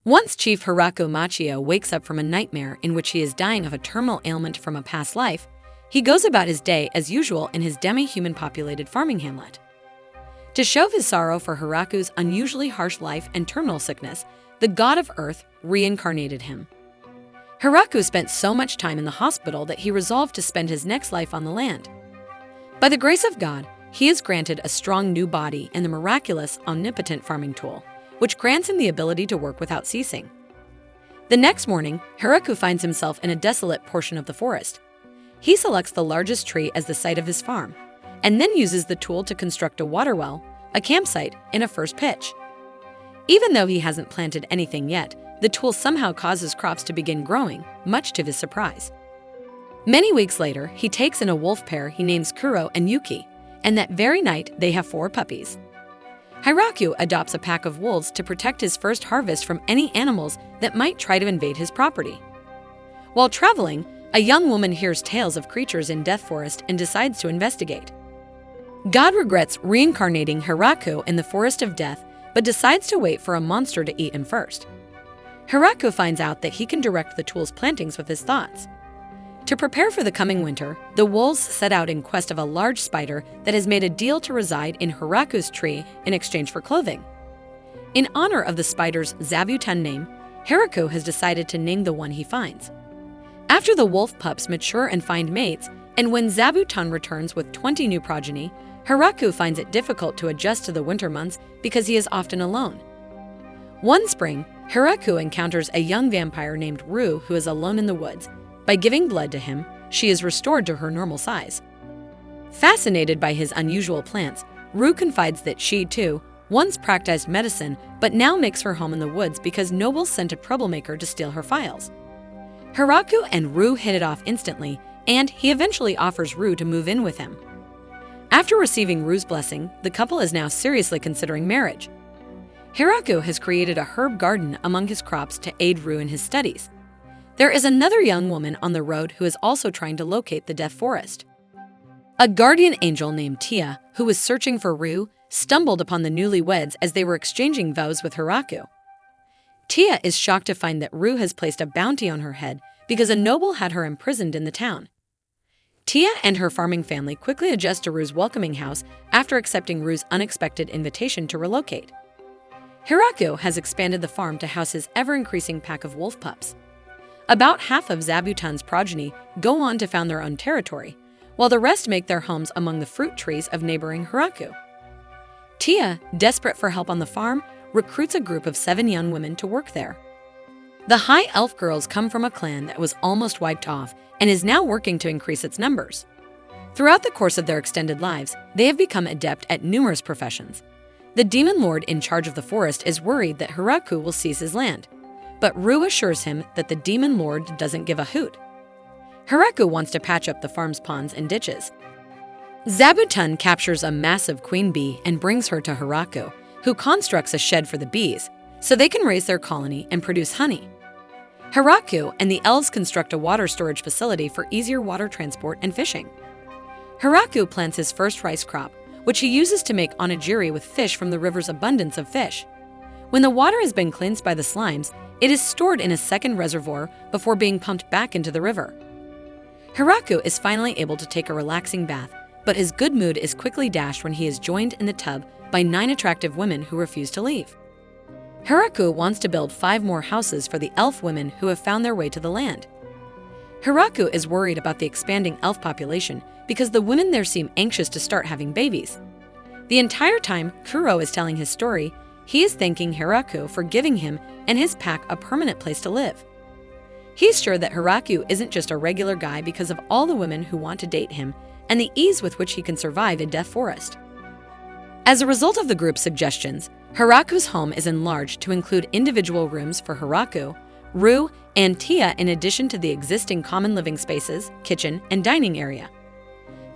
Once Chief Hiraku Machio wakes up from a nightmare in which he is dying of a terminal ailment from a past life, he goes about his day as usual in his demi-human populated farming hamlet. To show his sorrow for Hiraku's unusually harsh life and terminal sickness, the god of earth reincarnated him. Hiraku spent so much time in the hospital that he resolved to spend his next life on the land. By the grace of God, he is granted a strong new body and the miraculous omnipotent farming tool, which grants him the ability to work without ceasing. The next morning, Hiraku finds himself in a desolate portion of the forest. He selects the largest tree as the site of his farm, and then uses the tool to construct a water well, a campsite, and a first pitch. Even though he hasn't planted anything yet, the tool somehow causes crops to begin growing, much to his surprise. Many weeks later, he takes in a wolf pair he names Kuro and Yuki, and that very night they have 4 puppies. Hiraku adopts a pack of wolves to protect his first harvest from any animals that might try to invade his property. While traveling, a young woman hears tales of creatures in Death Forest and decides to investigate. God regrets reincarnating Hiraku in the Forest of Death, but decides to wait for a monster to eat him first. Hiraku finds out that he can direct the tool's plantings with his thoughts. To prepare for the coming winter, the wolves set out in quest of a large spider that has made a deal to reside in Hiraku's tree in exchange for clothing. In honor of the spider's Zabuton name, Hiraku has decided to name the one he finds. After the wolf pups mature and find mates, and when Zabuton returns with 20 new progeny, Hiraku finds it difficult to adjust to the winter months because he is often alone. One spring, Hiraku encounters a young vampire named Rue who is alone in the woods. By giving blood to him, she is restored to her normal size. Fascinated by his unusual plants, Rue confides that she, too, once practiced medicine but now makes her home in the woods because nobles sent a troublemaker to steal her files. Hiraku and Rue hit it off instantly, and he eventually offers Rue to move in with him. After receiving Rue's blessing, the couple is now seriously considering marriage. Hiraku has created a herb garden among his crops to aid Rue in his studies. There is another young woman on the road who is also trying to locate the Death Forest. A guardian angel named Tia, who was searching for Rue, stumbled upon the newlyweds as they were exchanging vows with Hiraku. Tia is shocked to find that Rue has placed a bounty on her head because a noble had her imprisoned in the town. Tia and her farming family quickly adjust to Rue's welcoming house after accepting Rue's unexpected invitation to relocate. Hiraku has expanded the farm to house his ever-increasing pack of wolf pups. About half of Zabuton's progeny go on to found their own territory, while the rest make their homes among the fruit trees of neighboring Hiraku. Tia, desperate for help on the farm, recruits a group of 7 young women to work there. The High Elf girls come from a clan that was almost wiped off and is now working to increase its numbers. Throughout the course of their extended lives, they have become adept at numerous professions. The demon lord in charge of the forest is worried that Hiraku will seize his land, but Rue assures him that the demon lord doesn't give a hoot. Hiraku wants to patch up the farm's ponds and ditches. Zabuton captures a massive queen bee and brings her to Hiraku, who constructs a shed for the bees so they can raise their colony and produce honey. Hiraku and the elves construct a water storage facility for easier water transport and fishing. Hiraku plants his first rice crop, which he uses to make onigiri with fish from the river's abundance of fish. When the water has been cleansed by the slimes, it is stored in a second reservoir before being pumped back into the river. Hiraku is finally able to take a relaxing bath, but his good mood is quickly dashed when he is joined in the tub by 9 attractive women who refuse to leave. Hiraku wants to build 5 more houses for the elf women who have found their way to the land. Hiraku is worried about the expanding elf population because the women there seem anxious to start having babies. The entire time Kuro is telling his story, he is thanking Hiraku for giving him and his pack a permanent place to live. He's sure that Hiraku isn't just a regular guy because of all the women who want to date him and the ease with which he can survive in Death Forest. As a result of the group's suggestions, Hiraku's home is enlarged to include individual rooms for Hiraku, Rue, and Tia in addition to the existing common living spaces, kitchen, and dining area.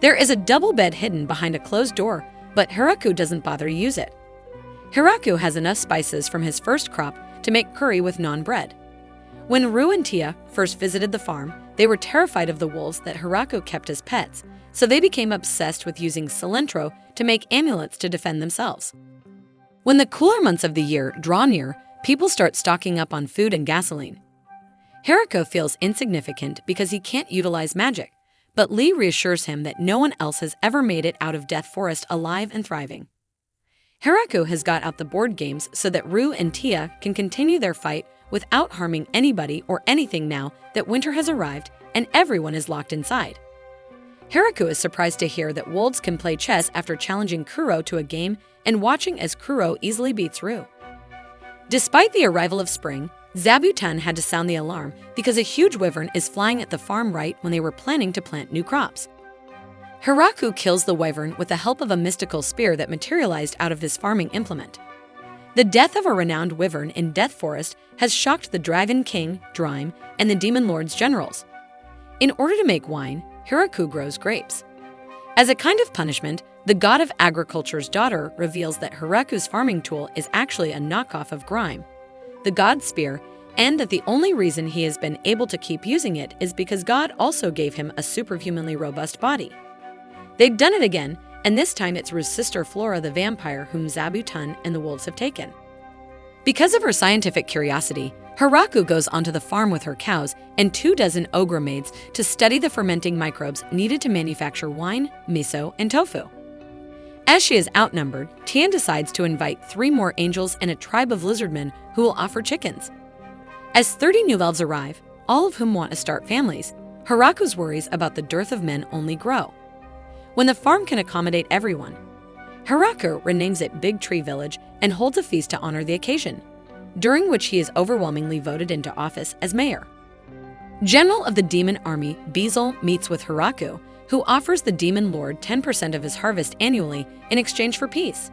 There is a double bed hidden behind a closed door, but Hiraku doesn't bother to use it. Hiraku has enough spices from his first crop to make curry with naan bread. When Rue and Tia first visited the farm, they were terrified of the wolves that Hiraku kept as pets, so they became obsessed with using cilantro to make amulets to defend themselves. When the cooler months of the year draw near, people start stocking up on food and gasoline. Haruko feels insignificant because he can't utilize magic, but Lee reassures him that no one else has ever made it out of Death Forest alive and thriving. Haruko has got out the board games so that Rue and Tia can continue their fight without harming anybody or anything now that winter has arrived and everyone is locked inside. Haruko is surprised to hear that wolves can play chess after challenging Kuro to a game and watching as Kuro easily beats Rue. Despite the arrival of spring, Zabuton had to sound the alarm because a huge wyvern is flying at the farm right when they were planning to plant new crops. Haruko kills the wyvern with the help of a mystical spear that materialized out of his farming implement. The death of a renowned wyvern in Death Forest has shocked the Dragon King, Drime, and the Demon Lord's generals. In order to make wine, Haruko grows grapes. As a kind of punishment, the god of agriculture's daughter reveals that Haruko's farming tool is actually a knockoff of Grime, the god's spear, and that the only reason he has been able to keep using it is because God also gave him a superhumanly robust body. They've done it again, and this time it's Rue's sister Flora the vampire whom Zabuton and the wolves have taken. Because of her scientific curiosity, Haruko goes onto the farm with her cows and 24 ogre maids to study the fermenting microbes needed to manufacture wine, miso, and tofu. As she is outnumbered, Tian decides to invite 3 more angels and a tribe of lizardmen who will offer chickens. As 30 new elves arrive, all of whom want to start families, Haruko's worries about the dearth of men only grow. When the farm can accommodate everyone, Haruko renames it Big Tree Village and holds a feast to honor the occasion, during which he is overwhelmingly voted into office as mayor. General of the Demon Army Bezel meets with Haruko, who offers the Demon Lord 10% of his harvest annually in exchange for peace.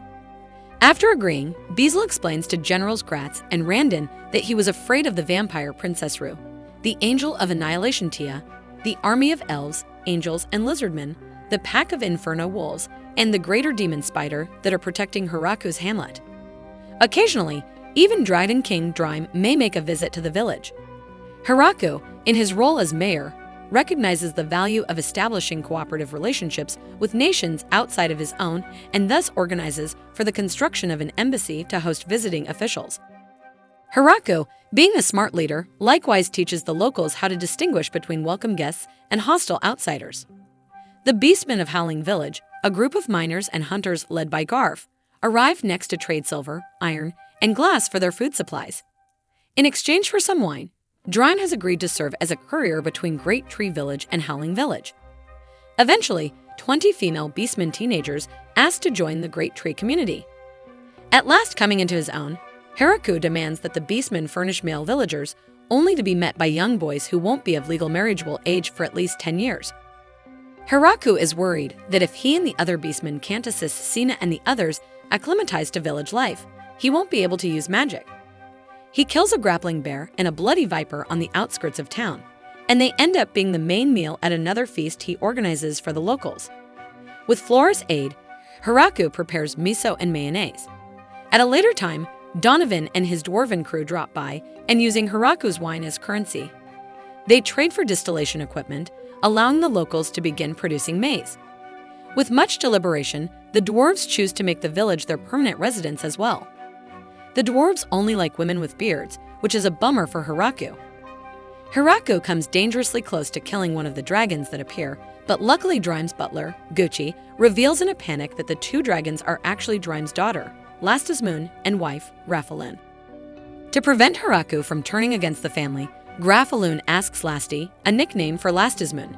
After agreeing, Bezel explains to Generals Gratz and Randon that he was afraid of the vampire Princess Rue, the Angel of Annihilation Tia, the army of elves, angels, and lizardmen, the pack of inferno wolves, and the greater demon spider that are protecting Haruko's hamlet. Occasionally, even Dragon King Drime may make a visit to the village. Haruko, in his role as mayor, recognizes the value of establishing cooperative relationships with nations outside of his own and thus organizes for the construction of an embassy to host visiting officials. Haruko, being a smart leader, likewise teaches the locals how to distinguish between welcome guests and hostile outsiders. The Beastmen of Howling Village, a group of miners and hunters led by Garf, arrive next to trade silver, iron, and glass for their food supplies. In exchange for some wine, Drine has agreed to serve as a courier between Great Tree Village and Howling Village. Eventually, 20 female Beastmen teenagers ask to join the Great Tree community. At last coming into his own, Haruko demands that the Beastmen furnish male villagers, only to be met by young boys who won't be of legal marriageable age for at least 10 years. Haruko is worried that if he and the other Beastmen can't assist Sina and the others acclimatize to village life, he won't be able to use magic. He kills a grappling bear and a bloody viper on the outskirts of town, and they end up being the main meal at another feast he organizes for the locals. With Flora's aid, Haruko prepares miso and mayonnaise. At a later time, Donovan and his dwarven crew drop by and using Haruko's wine as currency. They trade for distillation equipment, allowing the locals to begin producing maize. With much deliberation, the dwarves choose to make the village their permanent residence as well. The dwarves only like women with beards, which is a bummer for Haruko. Haruko comes dangerously close to killing one of the dragons that appear, but luckily Drime's butler, Gucci, reveals in a panic that the 2 dragons are actually Drime's daughter, Lastismoon, and wife, Raffaloon. To prevent Haruko from turning against the family, Graffaloon asks Lasty, a nickname for Lastismoon.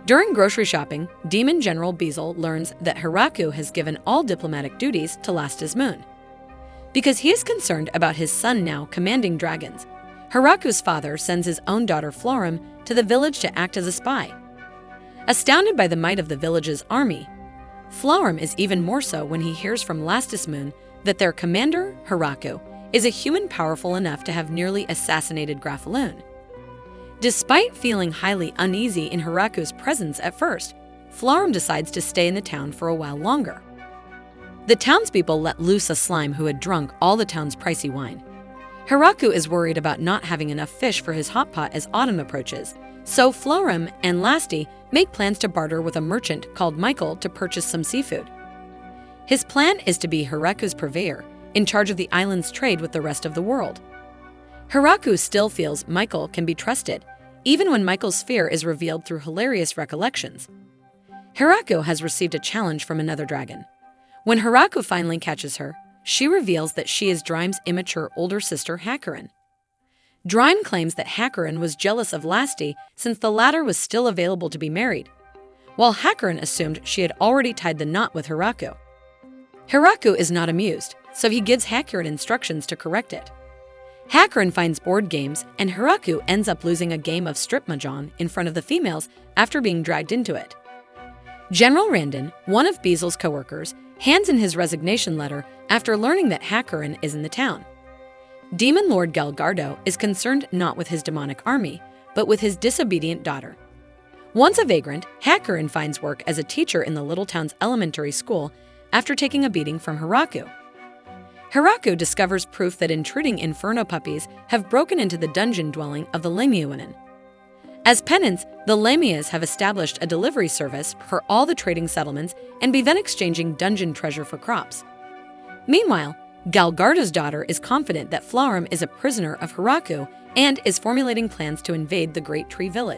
During grocery shopping, Demon General Bezel learns that Haruko has given all diplomatic duties to Lastismoon. Because he is concerned about his son now commanding dragons, Haruko's father sends his own daughter Florim to the village to act as a spy. Astounded by the might of the village's army, Florim is even more so when he hears from Lastismoon that their commander, Haruko, is a human powerful enough to have nearly assassinated Graffaloon. Despite feeling highly uneasy in Haruko's presence at first, Florim decides to stay in the town for a while longer. The townspeople let loose a slime who had drunk all the town's pricey wine. Haruko is worried about not having enough fish for his hot pot as autumn approaches, so Florim and Lasty make plans to barter with a merchant called Michael to purchase some seafood. His plan is to be Haruko's purveyor, in charge of the island's trade with the rest of the world. Hiraku still feels Michael can be trusted, even when Michael's fear is revealed through hilarious recollections. Hiraku has received a challenge from another dragon. When Hiraku finally catches her, she reveals that she is Drime's immature older sister, Hakurin. Drime claims that Hakurin was jealous of Lasti since the latter was still available to be married, while Hakurin assumed she had already tied the knot with Hiraku. Hiraku is not amused, so he gives Hakurin instructions to correct it. Hakurin finds board games, and Hiraku ends up losing a game of strip mahjong in front of the females after being dragged into it. General Randon, one of Beasel's co-workers, hands in his resignation letter after learning that Hakurin is in the town. Demon Lord Galgardo is concerned not with his demonic army, but with his disobedient daughter. Once a vagrant, Hakurin finds work as a teacher in the little town's elementary school after taking a beating from Hiraku. Hiraku discovers proof that intruding inferno puppies have broken into the dungeon dwelling of the Lamiuinen. As penance, the Lamias have established a delivery service for all the trading settlements and began exchanging dungeon treasure for crops. Meanwhile, Galgardo's daughter is confident that Flaurum is a prisoner of Hiraku and is formulating plans to invade the Great Tree Village.